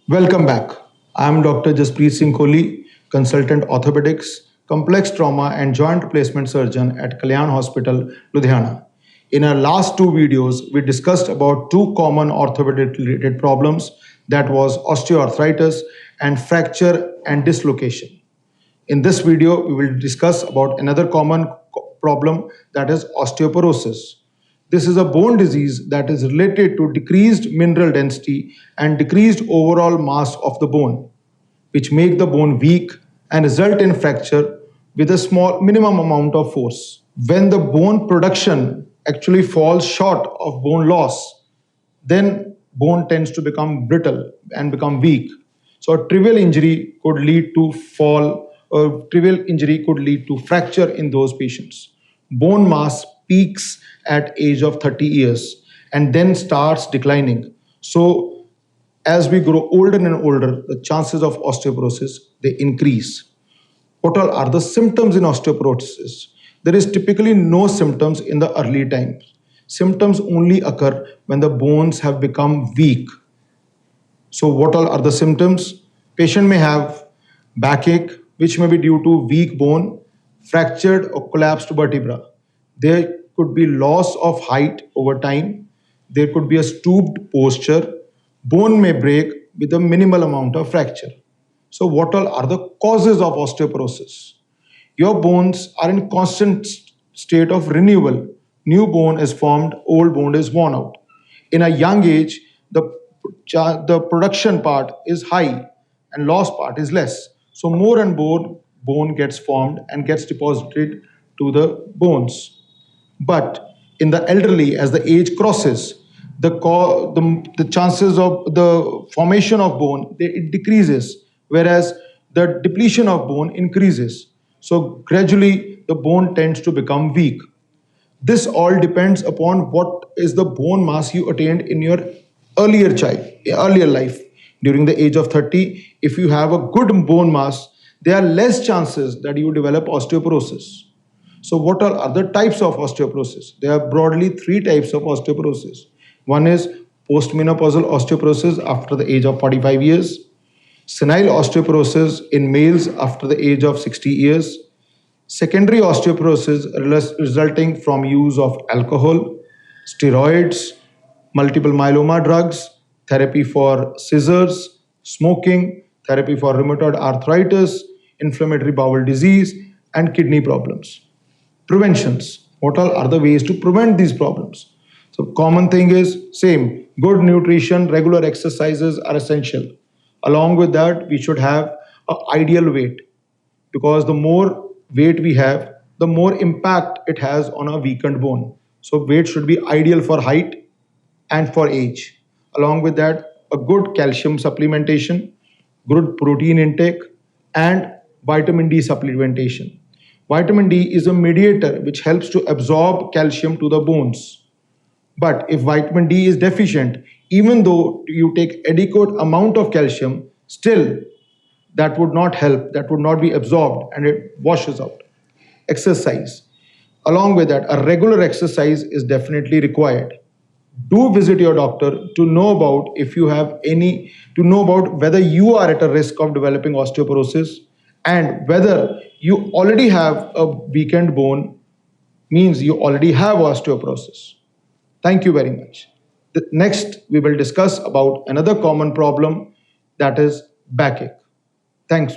Welcome back. I am Dr. Jaspreet Singh Kohli, consultant orthopedics, complex trauma and joint replacement surgeon at Kalyan Hospital, Ludhiana. In our last two videos, we discussed about two common orthopedic related problems, that was osteoarthritis and fracture and dislocation. In this video, we will discuss about another common problem, that is osteoporosis. This is a bone disease that is related to decreased mineral density and decreased overall mass of the bone, which make the bone weak and result in fracture with a small minimum amount of force. When the bone production actually falls short of bone loss, then bone tends to become brittle and become weak. So a trivial injury could lead to fall, or trivial injury could lead to fracture in those patients. Bone mass peaks at age of 30 years and then starts declining. So as we grow older and older, the chances of osteoporosis they increase. What all are the symptoms in osteoporosis? There is typically no symptoms in the early times. Symptoms only occur when the bones have become weak. So what all are the symptoms? Patient may have backache, which may be due to weak bone, fractured or collapsed vertebra. There could be loss of height over time. There could be a stooped posture. Bone may break with a minimal amount of fracture. So what all are the causes of osteoporosis? Your bones are in constant state of renewal. New bone is formed, old bone is worn out. In a young age, the production part is high and loss part is less. So more and more bone gets formed and gets deposited to the bones. But in the elderly, as the age crosses, the chances of the formation of bone it decreases, whereas the depletion of bone increases. So gradually, the bone tends to become weak. This all depends upon what is the bone mass you attained in your earlier life. During the age of 30, if you have a good bone mass, there are less chances that you develop osteoporosis. So what are the types of osteoporosis? There are broadly three types of osteoporosis. One is postmenopausal osteoporosis after the age of 45 years, senile osteoporosis in males after the age of 60 years, secondary osteoporosis resulting from use of alcohol, steroids, multiple myeloma drugs, therapy for scissors, smoking, therapy for rheumatoid arthritis, inflammatory bowel disease, and kidney problems. Preventions. What all are the ways to prevent these problems? So common thing is same, good nutrition, regular exercises are essential. Along with that, we should have an ideal weight, because the more weight we have, the more impact it has on a weakened bone. So weight should be ideal for height and for age. Along with that, a good calcium supplementation, good protein intake, and vitamin D supplementation. Vitamin D is a mediator which helps to absorb calcium to the bones. But if vitamin D is deficient, even though you take adequate amount of calcium, still that would not help, that would not be absorbed and it washes out. Exercise. Along with that, a regular exercise is definitely required. Do visit your doctor to know about if you have any, to know about whether you are at a risk of developing osteoporosis, and whether you already have a weakened bone means you already have osteoporosis. Thank you very much. Next, we will discuss about another common problem, that is backache. Thanks.